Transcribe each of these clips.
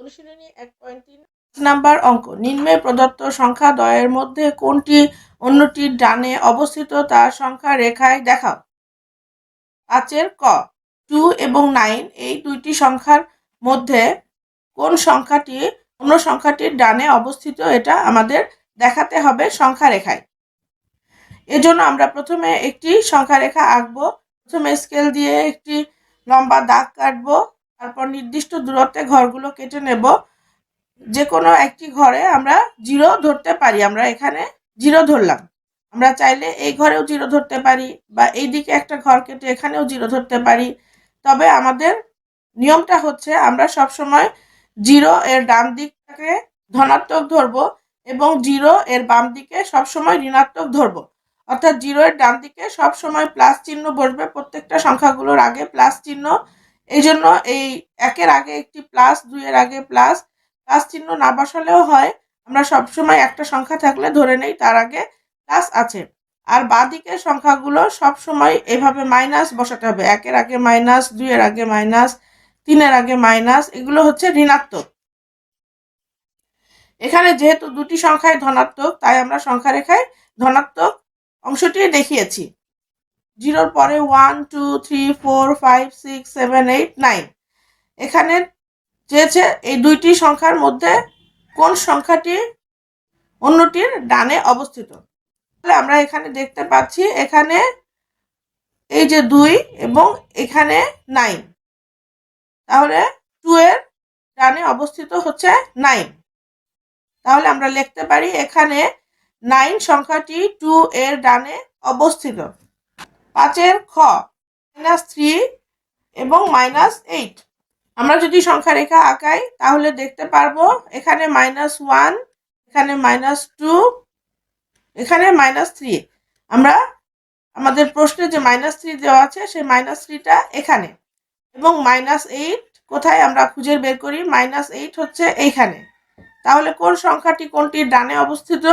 অনুশীলনী 1.3 নাম্বার অঙ্ক। নিম্নে প্রদত্ত সংখ্যা দ্বয়ের মধ্যে কোনটি অন্যটির ডানে অবস্থিত তা সংখ্যা রেখায় দেখাও। 5 ক 2 এবং 9 এই দুইটি সংখ্যার মধ্যে কোন সংখ্যাটি অন্য সংখ্যাটির ডানে অবস্থিত এটা আমাদের দেখাতে হবে সংখ্যা রেখায়। এজন্য আমরা প্রথমে একটি সংখ্যা রেখা আঁকবো। প্রথমে স্কেল দিয়ে একটি লম্বা দাগ কাটবো, তারপর নির্দিষ্ট দূরত্বে ঘরগুলো কেটে নেব। যে কোনো একটি ঘরে আমরা 0 ধরতে পারি। আমরা এখানে 0 ধরলাম। আমরা চাইলে এই ঘরেও 0 ধরতে পারি বা এই দিকে একটা ঘর কেটে এখানেও 0 ধরতে পারি। তবে আমাদের নিয়মটা হচ্ছে আমরা সবসময় 0 এর ডান দিকটাকে ধনাত্মক ধরবো এবং 0 এর বাম দিকে সবসময় ঋণাত্মক ধরবো। অর্থাৎ 0 এর ডান দিকে সবসময় প্লাস চিহ্ন বসবে, প্রত্যেকটা সংখ্যাগুলোর আগে প্লাস চিহ্ন। এই জন্য এই 1 এর আগে একটি প্লাস, 2 এর আগে প্লাস চিহ্ন না বসালেও হয়। আমরা সবসময় একটা সংখ্যা থাকলে ধরে নেই তার আগে প্লাস আছে। আর বাঁ দিকের সংখ্যাগুলো সবসময় এভাবে মাইনাস বসাতে হবে। 1 এর আগে মাইনাস, 2 এর আগে মাইনাস, 3 এর আগে মাইনাস, এগুলো হচ্ছে ঋণাত্মক। এখানে যেহেতু দুটি সংখ্যাই ধনাত্মক তাই আমরা সংখ্যা রেখায় ধনাত্মক অংশটি দেখিয়েছি। 0 পরে 1 2 3 4 5 6 7 8 9। এখানে চেয়েছে এই দুইটি সংখ্যার মধ্যে কোন সংখ্যাটি অন্যটির ডানে অবস্থিত। তাহলে আমরা এখানে দেখতে পাচ্ছি এখানে এই যে 2 এবং এখানে 9, তাহলে 2 এর ডানে অবস্থিত হচ্ছে 9। তাহলে আমরা লিখতে পারি এখানে 9 সংখ্যাটি 2 এর ডানে অবস্থিত। 5 খ -3 এবং -8। আমরা যদি সংখ্যা রেখা আঁকাই তাহলে দেখতে পারবো এখানে -1, এখানে -2, এখানে -3। আমরা আমাদের প্রশ্নে যে -3 দেওয়া আছে সেই -3টা এখানে, এবং -8 কোথায় আমরা খুঁজে বের করি। -8 হচ্ছে এইখানে। তাহলে কোন সংখ্যাটি কোনটির ডানে অবস্থিত?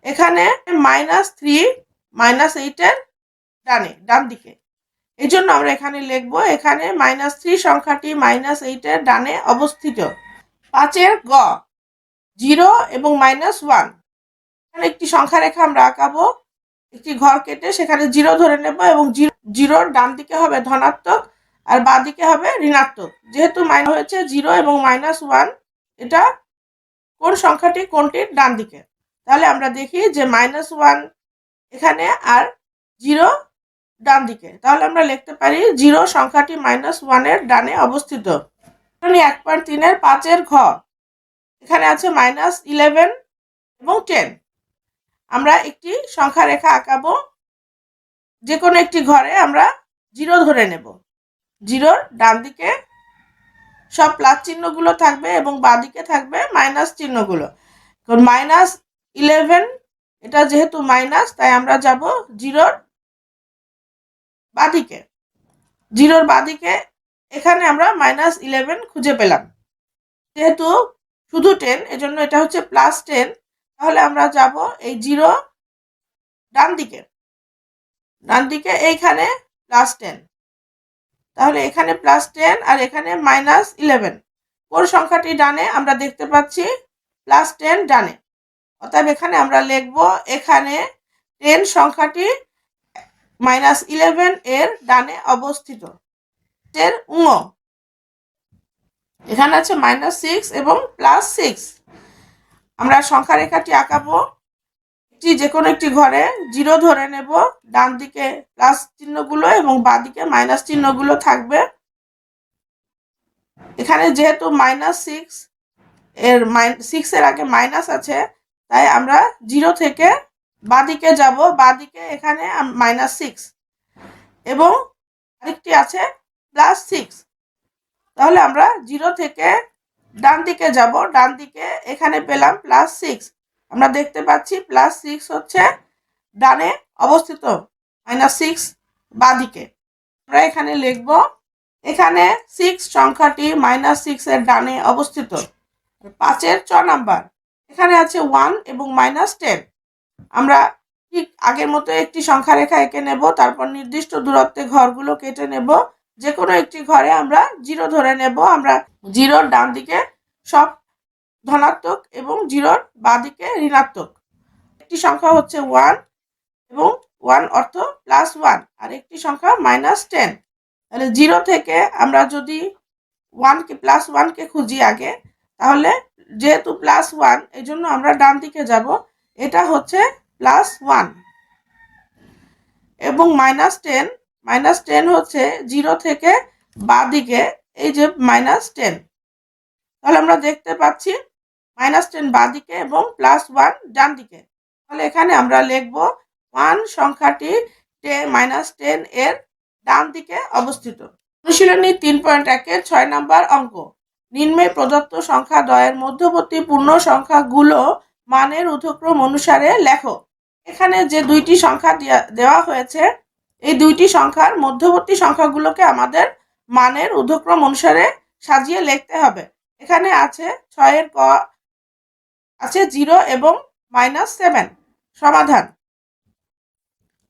এখানে -3 -8 এর ডান দিকে। এই জন্য আমরা এখানে লিখবো এখানে -3 সংখ্যাটি -8 এর ডানে অবস্থিত। 5 গ 0 এবং -1। এখানে একটি সংখ্যা রেখা আমরা আঁকাবো। একটি ঘর কেটে সেখানে 0 ধরে নেব এবং 0 ডান দিকে হবে ধনাত্মক আর বাঁ দিকে হবে ঋণাত্মক। যেহেতু মাইনাস হয়েছে 0 এবং -1, এটা কোন সংখ্যাটি কোনটির ডান দিকে। তাহলে আমরা দেখি যে -1 এখানে আর 0 ডান দিকে। তাহলে আমরা লিখতে পারি 0 সংখ্যাটি -1 এর ডানে অবস্থিত। 1.3 এর 5 ঘ এখানে আছে -11 এবং 10। আমরা একটি সংখ্যা রেখা আঁকাবো। যে কোনো একটি ঘরে আমরা 0 ধরে নেব। 0 ডান দিকে সব প্লাস চিহ্নগুলো থাকবে এবং বাঁ দিকে থাকবে মাইনাস চিহ্নগুলো। -11 এটা যেহেতু মাইনাস তাই আমরা যাব 0 বাঁদিকে। 0 বাঁদিকে এখানে আমরা -11 খুঁজে পেলাম। যেহেতু শুধু 10 এজন্য এটা হচ্ছে +10। তাহলে আমরা যাব এই 0 ডান দিকে এইখানে +10। তাহলে এখানে +10 আর এখানে -11। কোন সংখ্যাটি ডানে? আমরা দেখতে পাচ্ছি +10 ডানে। অতএব এখানে আমরা লিখব এখানে 10 সংখ্যাটি -11 এর ডানে অবস্থিত। এর এখানে আছে -6 এবং +6। আমরা সংখ্যা রেখাটি আঁকাবো। যে কোনো একটি ঘরে 0 ধরে নেব। ডান দিকে প্লাস চিহ্নগুলো এবং বাঁ দিকে মাইনাস চিহ্নগুলো থাকবে। এখানে যেহেতু -6 এর 6 এর আগে মাইনাস আছে তাই আমরা 0 থেকে বাঁ দিকে যাব। বাঁ দিকে এখানে -6 এবং আরেকটি আছে +6। তাহলে আমরা 0 থেকে ডান দিকে যাব। ডান দিকে এখানে পেলাম +6। আমরা দেখতে পাচ্ছি +6 হচ্ছে ডানে অবস্থিত, -6 বাঁ দিকে। আমরা এখানে লিখব এখানে 6 সংখ্যাটি -6 এর ডানে অবস্থিত। 5 ছ নাম্বার এখানে আছে 1 এবং -10। আমরা ঠিক আগের মতো একটি সংখ্যা রেখা এঁকে নেব, তারপর নির্দিষ্ট দূরত্বে ঘরগুলো কেটে নেব। যে কোনো একটি ঘরে আমরা 0 ধরে নেব। আমরা 0 ডান দিকে সব ধনাত্মক এবং 0-র বাঁদিকে ঋণাত্মক। একটি সংখ্যা হচ্ছে 1 এবং 1 অর্থ +1, আর একটি সংখ্যা -10। তাহলে 0 থেকে আমরা যদি 1কে +1কে খুঁজি আগে, তাহলে যেহেতু +1 এই জন্য আমরা ডান দিকে যাব, এটা হচ্ছে +1। এবং -10 হচ্ছে 0 থেকে বাঁদিকে, এই যে -10। তাহলে আমরা দেখতে পাচ্ছি -10 বাঁদিকে এবং +1 ডান দিকে। তাহলে এখানে আমরা লিখব 1 সংখ্যাটি -10 এর ডান দিকে অবস্থিত। অনুশীলনী 3.1-এর 6 নম্বর অঙ্ক। নিম্নে প্রদত্ত সংখ্যা দ্বয়ের মধ্যবর্তী পূর্ণ সংখ্যাগুলো মানের ঊর্ধ্বক্রম অনুসারে লেখো। এখানে যে দুইটি সংখ্যা দেওয়া হয়েছে, এই দুইটি সংখ্যার মধ্যবর্তী সংখ্যাগুলোকে আমাদের মানের ঊর্ধ্বক্রম অনুসারে সাজিয়ে লিখতে হবে। এখানে আছে 6-এর ক আছে 0 এবং -7। সমাধান।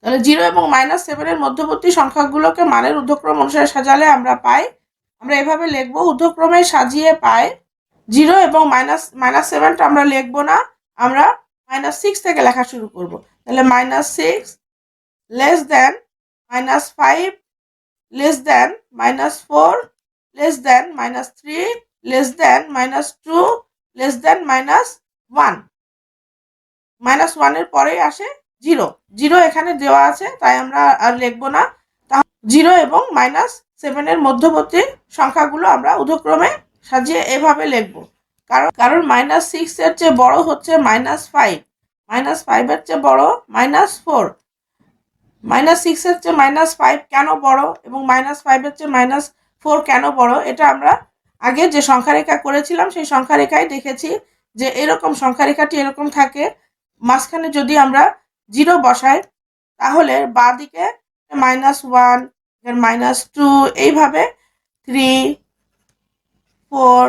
তাহলে 0 এবং -7 এর মধ্যবর্তী সংখ্যাগুলোকে মানের ঊর্ধ্বক্রম অনুসারে সাজালে আমরা পাই, আমরা এভাবে লিখব, ঊর্ধ্বক্রমে সাজিয়ে পাই 0 এবং -7টা আমরা লিখব না, আমরা -6 থেকে লেখা শুরু করব। তাহলে -6 less than -5 less than -4 less than -3 less than -2 less than -1। -1 এর পরেই আসে 0। 0 এখানে দেওয়া আছে, তাই আমরা আর লিখব না। 0 এবং -7 এর মধ্যবর্তী সংখ্যাগুলো আমরা ঊর্ধ্বক্রমে সাজিয়ে এভাবে লিখব, কারণ -6 এর চেয়ে বড় হচ্ছে -5, -5 এর চেয়ে বড় -4। -6 এর চেয়ে -5 কেন বড় এবং -5 এর চেয়ে -4 কেন বড়, এটা আমরা আগে যে সংখ্যারেখা করেছিলাম সেই সংখ্যারেখায় দেখেছি যে এরকম সংখ্যারেখাটি এরকম থাকে। মাঝখানে যদি আমরা 0 বসাই, তাহলে বাঁ দিকে -1, -2, এইভাবে 3, 4।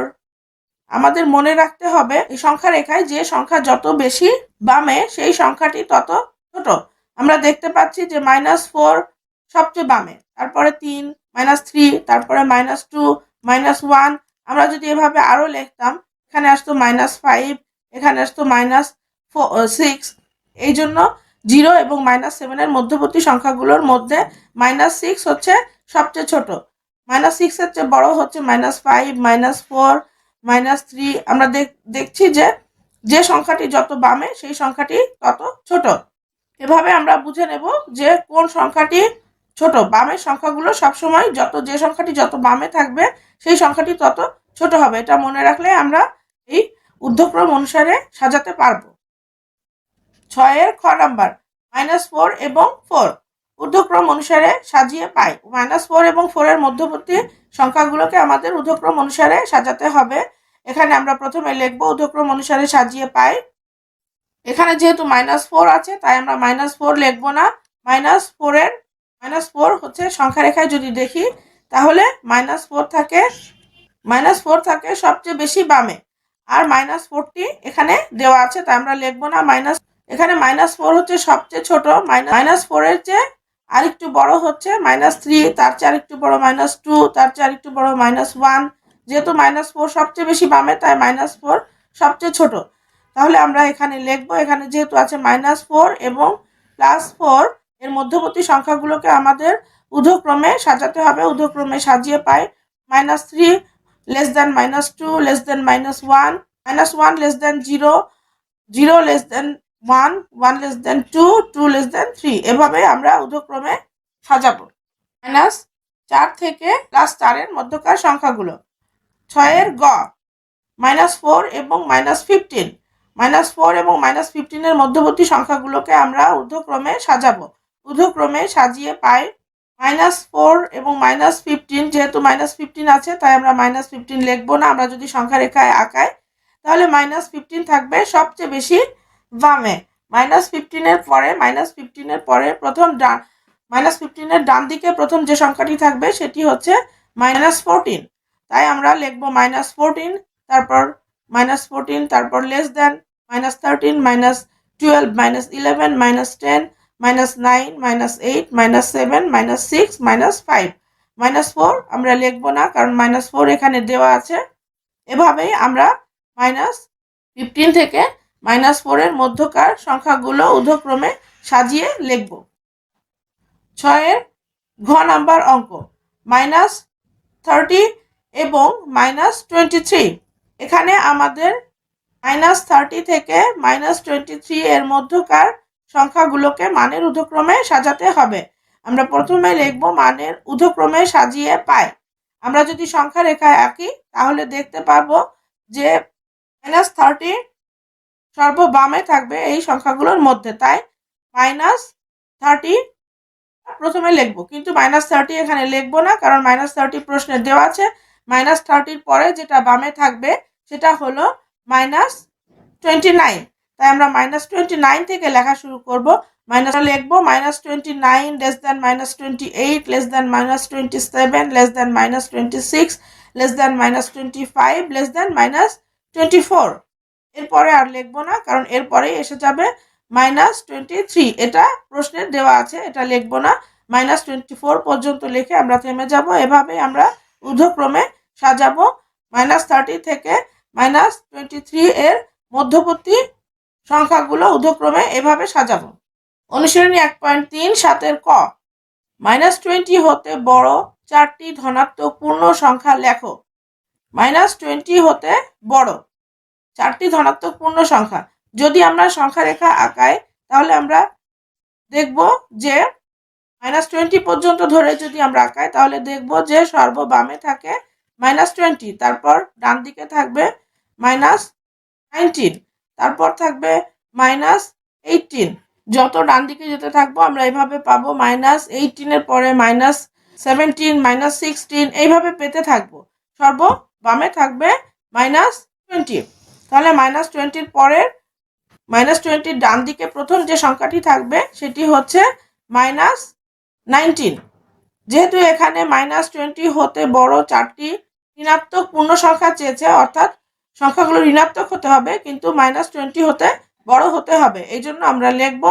আমাদের মনে রাখতে হবে এই সংখ্যা রেখায় যে সংখ্যা যত বেশি বামে সেই সংখ্যাটি তত ছোট। আমরা দেখতে পাচ্ছি যে -4 সবচেয়ে বামে, তারপরে 3, -3, তারপরে -2, -1। আমরা যদি এভাবে আরো লিখতাম, এখানে আসতো -5, এখানে আসতো -6। এই জন্য 0 এবং -7 এর মধ্যবর্তী সংখ্যাগুলোর মধ্যে -6 হচ্ছে সবচেয়ে ছোট। -6 এর চেয়ে বড় হচ্ছে -5, -4, -3। আমরা দেখছি যে সংখ্যাটি যত বামে সেই সংখ্যাটি তত ছোট। এভাবে আমরা বুঝে নেব যে কোন সংখ্যাটি ছোট। বামের সংখ্যাগুলো সবসময় যে সংখ্যাটি যত বামে থাকবে সেই সংখ্যাটি তত ছোট হবে। এটা মনে রাখলে আমরা এই ঊর্ধ্বক্রম অনুসারে সাজাতে পারবো। 6-এর খ নাম্বার, -4 এবং 4 ঊর্ধ্বক্রম অনুসারে সাজিয়ে পাই। -4 এবং 4 এর মধ্যবর্তী সংখ্যাগুলোকে আমাদের ঊর্ধ্বক্রম অনুসারে সাজাতে হবে। এখানে আমরা প্রথমে লিখব ঊর্ধ্বক্রম অনুসারে সাজিয়ে পাই। এখানে যেহেতু -4 আছে, তাই আমরা -4 লিখব না। -4 হচ্ছে সংখ্যারেখায় যদি দেখি, তাহলে -4 থাকে সবচেয়ে বেশি বামে, আর -4টি এখানে দেওয়া আছে, তাই আমরা লিখব না এখানে -4 হচ্ছে সবচেয়ে ছোট। -4 এর চেয়ে আরেকটু বড় হচ্ছে -3, তার চেয়ে আরেকটু বড় -2, তার চেয়ে আরেকটু বড় -1। যেহেতু -4 সবচেয়ে বেশি বামে, তাই -4 সবচেয়ে ছোট। তাহলে আমরা এখানে লিখব, এখানে যেহেতু আছে -4 এবং +4 এর মধ্যবর্তী সংখ্যাগুলোকে আমাদের ঊর্ধ্বক্রমে সাজাতে হবে। ঊর্ধ্বক্রমে সাজিয়ে পাই -3 less than -2 less than -1, -1 less than 0, 0 less than 1, 1 less than 2, 2 less than 3। এভাবে আমরা ঊর্ধ্বক্রমে সাজাবো। -4 থেকে +4 এর মধ্যকার সংখ্যাগুলো। 6-এর গ, -4 এবং -15। -4 এবং -15 এর মধ্যবর্তী সংখ্যাগুলোকে আমরা ঊর্ধ্বক্রমে সাজাবো। ঊর্ধ্বক্রমে সাজিয়ে পাই -4 এবং -15। যেহেতু -15 আছে, তাই আমরা -15 লিখবো না। আমরা যদি সংখ্যা রেখায় আঁকাই, তাহলে -15 থাকবে সবচেয়ে বেশি বামে। -15 এর পরে প্রথম -15 এর ডান দিকে প্রথম যে সংখ্যাটি থাকবে সেটি হচ্ছে -14। তাই আমরা লিখবো -14, তারপর -14, তারপর লেস দেন -13, -12, -11, -10, -9, -8, -7, -6, -5। -4 আমরা লিখবো না, কারণ -4 এখানে দেওয়া আছে, এভাবেই আমরা -15 থেকে -4 এর মধ্যকার সংখ্যাগুলো ঊর্ধ্বক্রমে সাজিয়ে লিখব। 6 এর ঘ নাম্বার অঙ্ক -30 এবং -23। এখানে আমাদের -30 থেকে -23 এর মধ্যকার সংখ্যাগুলোকে মানের ঊর্ধ্বক্রমে সাজাতে হবে। আমরা প্রথমে লিখব মানের ঊর্ধ্বক্রমে সাজিয়ে পাই। আমরা যদি সংখ্যা রেখায় আঁকি তাহলে দেখতে পাবো যে -30 সর্ববামে থাকবে এই সংখ্যাগুলোর মধ্যে, তাই -30 প্রথমে লিখব, কিন্তু -30 এখানে লিখবো না, কারণ -30 প্রশ্নে দেওয়া আছে। -30 পরে যেটা বামে থাকবে সেটা হলো -29, তাই আমরা -29 থেকে লেখা শুরু করব। লিখব -29 less than -28 less than -27 less than -26 less than -25 less than -24। এরপরে আর লিখবো না, কারণ এরপরেই এসে যাবে -23। এটা প্রশ্নে দেওয়া আছে, এটা লিখবো না। -24 পর্যন্ত লিখে আমরা থেমে যাব। এভাবে আমরা ঊর্ধ্বক্রমে সাজাবো। -30 থেকে -23 এর মধ্যবর্তী সংখ্যাগুলো ঊর্ধ্বক্রমে এভাবে সাজাবো। অনুশীলনী 1.3 7 ক। -20 হতে বড় 4টি ধনাত্মক পূর্ণ সংখ্যা লেখো। -20 হতে বড় 4টি ধনাত্মক পূর্ণ সংখ্যা। যদি আমরা সংখ্যা রেখা আঁকাই তাহলে আমরা দেখব যে -20 পর্যন্ত ধরে যদি আমরা আঁকাই তাহলে দেখব যে সর্ববামে থাকে -20, তারপর ডান দিকে থাকবে -19, তারপর থাকবে -18। যত ডান দিকে যেতে থাকবো আমরা এইভাবে পাবো -18 এর পরে -17 -16 এইভাবে পেতে থাকবো। সর্ববামে থাকবে -20। তাহলে -20 পরে -20 ডান দিকে প্রথম যে সংখ্যাটি থাকবে সেটি হচ্ছে -19। যেহেতু এখানে -20 হতে বড় 4টি ঋণাত্মক পূর্ণ সংখ্যা চেয়েছে, অর্থাৎ সংখ্যাগুলো ঋণাত্মক হতে হবে কিন্তু -20 হতে বড় হতে হবে, এই জন্য আমরা লিখব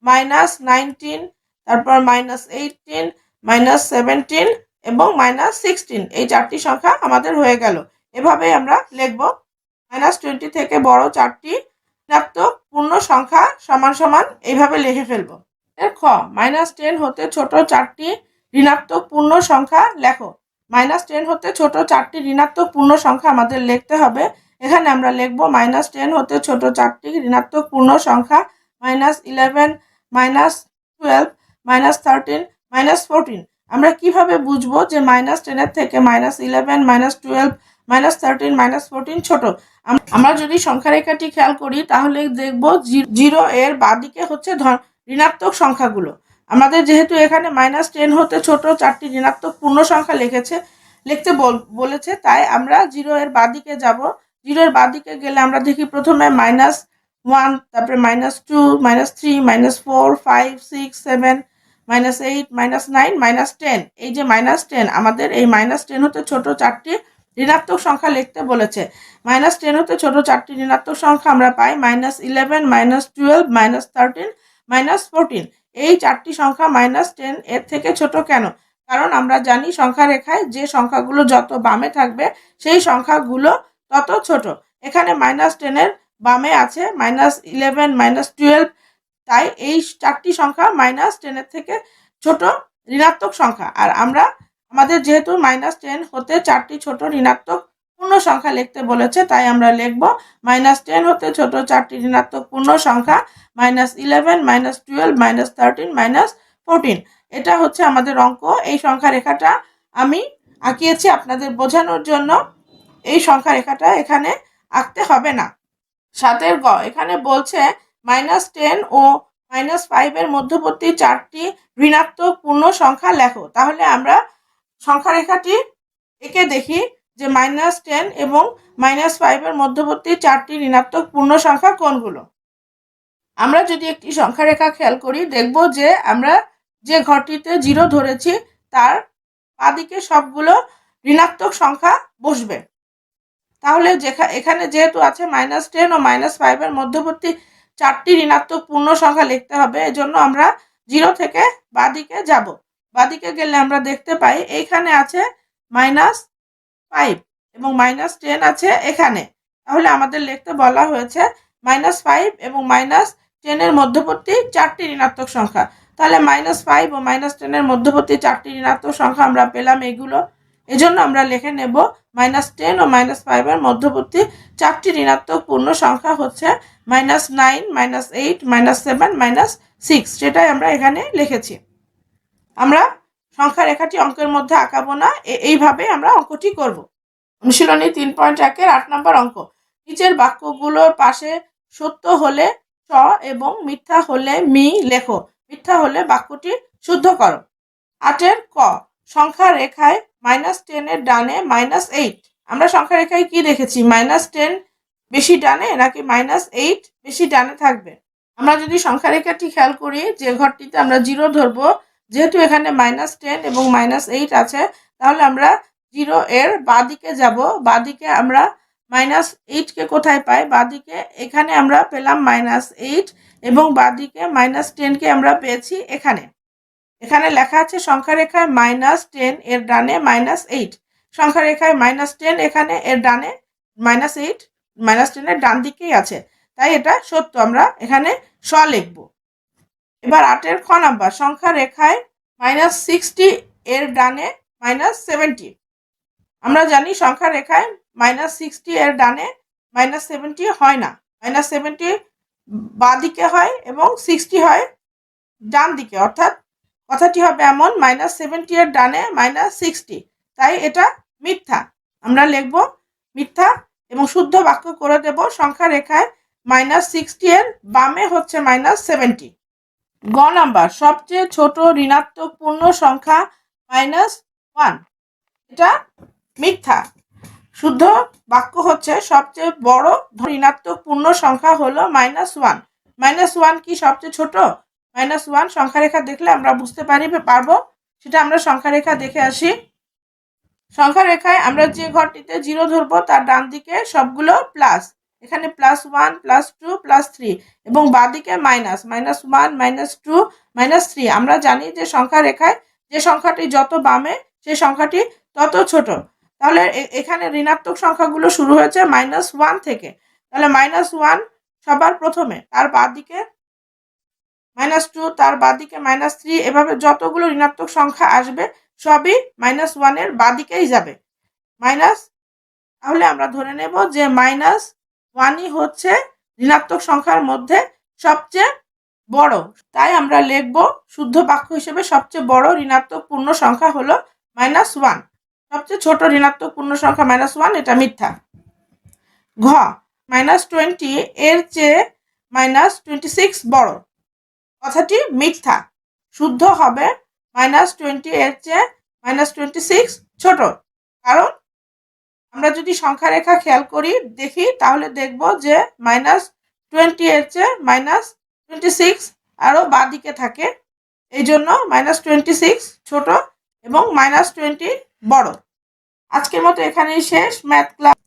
-19, তারপর -18 -17 এবং -16। এই 4টি সংখ্যা আমাদের হয়ে গেল। এভাবে আমরা লিখব -20 থেকে বড় 4টি ঋণাত্মক পূর্ণ সংখ্যা সমান সমান এইভাবে লিখে ফেলবো। এর খ -10 হতে ছোট 4টি ঋণাত্মক পূর্ণ সংখ্যা লেখো। -10 হতে ছোট 4টি ঋণাত্মক পূর্ণ সংখ্যা আমাদের লিখতে হবে। এখানে আমরা লিখব -10 হতে ছোট 4টি ঋণাত্মক পূর্ণ সংখ্যা -11 -12 -13 -14। আমরা কিভাবে বুঝবো যে -10 এর থেকে -11 -12 -13 -14 ছোট? আমরা যদি সংখ্যা রেখাটি খেয়াল করি তাহলে দেখব 0 এর বাঁদিকে হচ্ছে ঋণাত্মক সংখ্যাগুলো। আমাদের যেহেতু এখানে -10 হতে ছোট 4টি ঋণাত্মক পূর্ণ সংখ্যা লিখতে বলেছে, তাই আমরা 0 এর বাঁদিকে যাব। 0 এর বাঁদিকে গেলে আমরা দেখি প্রথমে -1, তারপরে -2 -3 -4 5 6 7 -8 -9 -10। এই যে -10, আমাদের এই -10 হতে ছোট 4টি ঋণাত্মক সংখ্যা লিখতে বলেছে। -10 হতে ছোট 4টি ঋণাত্মক সংখ্যা আমরা পাই -11 -12 -13 -14। এই 4টি সংখ্যা -10 এর থেকে ছোট কেন? কারণ আমরা জানি সংখ্যা রেখায় যে সংখ্যাগুলো যত বামে থাকবে সেই সংখ্যাগুলো তত ছোট। এখানে -10 এর বামে আছে -11 -12, তাই এই 4টি সংখ্যা -10 এর থেকে ছোট ঋণাত্মক সংখ্যা। আর আমাদের যেহেতু -10 হতে 4টি ছোট ঋণাত্মক পূর্ণ সংখ্যা লিখতে বলেছে, তাই আমরা লিখব -10 হতে ছোট 4টি ঋণাত্মক পূর্ণ সংখ্যা -11 -12 -13 -14। এটা হচ্ছে আমাদের অঙ্ক। এই সংখ্যা রেখাটা আমি আঁকিয়েছি আপনাদের বোঝানোর জন্য। এই সংখ্যা রেখাটা এখানে আঁকতে হবে না। 7 গ, এখানে বলছে -10 ও -5 এর মধ্যবর্তী 4টি ঋণাত্মক পূর্ণ সংখ্যা লেখো। তাহলে আমরা সংখ্যা রেখাটি এঁকে দেখি যে -10 এবং -5 এর মধ্যবর্তী 4টি ঋণাত্মক পূর্ণ সংখ্যা কোনগুলো। আমরা যদি একটি সংখ্যা রেখা খেয়াল করি দেখব যে আমরা যে ঘরটিতে 0 ধরেছি তার বাঁদিকে সবগুলো ঋণাত্মক সংখ্যা বসবে। তাহলে এখানে যেহেতু আছে -10 ও -5 এর মধ্যবর্তী 4টি ঋণাত্মক পূর্ণ সংখ্যা লিখতে হবে, এজন্য আমরা 0 থেকে বাঁদিকে যাব। বাঁদিকে গেলে আমরা দেখতে পাই এইখানে আছে -5, এবং -10 আছে এখানে। তাহলে আমাদের লিখতে বলা হয়েছে -5 এবং -10 এর মধ্যবর্তী 4টি ঋণাত্মক সংখ্যা। তাহলে -5 ও -10 এর মধ্যবর্তী 4টি ঋণাত্মক সংখ্যা আমরা পেলাম এগুলো। এজন্য আমরা লিখে নেব -10 ও -5 এর মধ্যবর্তী 4টি ঋণাত্মক পূর্ণ সংখ্যা হচ্ছে -9, -8, -7, -6। সেটাই আমরা এখানে লিখেছি। আমরা সংখ্যা রেখাটি অঙ্কের মধ্যে আঁকাবো না, এইভাবে আমরা অঙ্কটি করব। অনুশীলনী 3.1 8 নম্বর অঙ্ক। নিচের বাক্যগুলোর পাশে সত্য হলে স এবং মিথ্যা হলে মি লেখো। মিথ্যা হলে বাক্যটি শুদ্ধ করো। 8 ক, সংখ্যা রেখায় -10 এর ডানে -8। আমরা সংখ্যা রেখায় কি দেখেছি? -10 বেশি ডানে নাকি -8 বেশি ডানে থাকবে? আমরা যদি সংখ্যা রেখাটি খেয়াল করি, যে ঘরটিতে আমরা 0 ধরবো, যেহেতু এখানে -10 এবং -8 আছে, তাহলে আমরা 0 এর বাঁদিকে যাব। বাঁদিকে আমরা -8 কে কোথায় পাই? বাঁদিকে এখানে আমরা পেলাম -8 এবং বাঁদিকে -10 কে আমরা পেয়েছি এখানে। এখানে লেখা আছে সংখ্যা রেখায় -10 এর ডানে -8। সংখ্যা রেখায় -10 এখানে এর ডানে, -8 -10 এর ডান দিকেই আছে, তাই এটা সত্য। আমরা এখানে স লিখব। এবার 8 খ নাম্বার, সংখ্যা রেখায় -60 এর ডানে -70। আমরা জানি সংখ্যা রেখায় -60 এর ডানে -70 হয় না, -70 বাঁ দিকে হয় এবং 60 হয় ডান দিকে, অর্থাৎ কথাটি হবে এমন -70 এর ডানে -60, তাই এটা মিথ্যা। আমরা লিখব মিথ্যা এবং শুদ্ধ বাক্য করে দেব সংখ্যা রেখায় -60 এর বামে হচ্ছে -70। গ নাম্বার, সবচেয়ে ছোট ঋণাত্মক পূর্ণ সংখ্যা -1। এটা মিথ্যা। শুদ্ধ বাক্য হচ্ছে সবচেয়ে বড় ঋণাত্মক পূর্ণ সংখ্যা হলো -1। -1 কি সবচেয়ে ছোট? -1 সংখ্যা রেখা দেখলে আমরা বুঝতে পারবো। সেটা আমরা সংখ্যা রেখা দেখে আসি। সংখ্যা রেখায় আমরা যে ঘরটিতে 0 ধরবো তার ডান দিকে সবগুলো প্লাস, এখানে +1, +2, +3 এবং বাঁদিকে -1, -2, -3। আমরা জানি যে সংখ্যা রেখায় যে সংখ্যাটি যত বামে সেই সংখ্যাটি তত ছোট। তাহলে এখানে ঋণাত্মক সংখ্যাগুলো শুরু হয়েছে -1 থেকে। তাহলে -1 সবার প্রথমে, তার বাঁদিকে -2, তার বাঁদিকে -3, এভাবে যতগুলো ঋণাত্মক সংখ্যা আসবে সবই -1 এর বাঁদিকেই যাবে। তাহলে আমরা ধরে নেব যে -1ই হচ্ছে ঋণাত্মক সংখ্যার মধ্যে সবচেয়ে বড়। তাই আমরা লিখব শুদ্ধ বাক্য হিসেবে সবচেয়ে বড় ঋণাত্মক পূর্ণ সংখ্যা হলো -1। সবচেয়ে ছোট ঋণাত্মক পূর্ণ সংখ্যা -1, এটা মিথ্যা। ঘ, -20 এর চেয়ে -26 বড়। কথাটি মিথ্যা। শুদ্ধ হবে -20 এর চেয়ে -26 ছোট। কারণ আমরা যদি সংখ্যা রেখা খেয়াল করি, দেখি, তাহলে দেখব যে -20 এর চেয়ে -26 আরো বাঁ দিকে থাকে। এই জন্য -26 ছোট এবং -20 বড়। আজকের মতো এখানেই শেষ।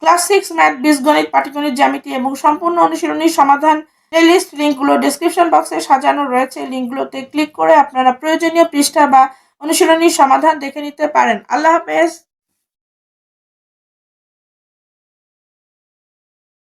ক্লাস 6 ম্যাথ, বীজগণিত, পাটিগণিত, জ্যামিতি এবং সম্পূর্ণ অনুশীলনীর সমাধান প্লেলিস্ট লিঙ্কগুলো ডেসক্রিপশন বক্সে সাজানো রয়েছে। লিঙ্কগুলোতে ক্লিক করে আপনারা প্রয়োজনীয় পৃষ্ঠা বা অনুশীলনীর সমাধান দেখে নিতে পারেন। আল্লাহ হাফেজ।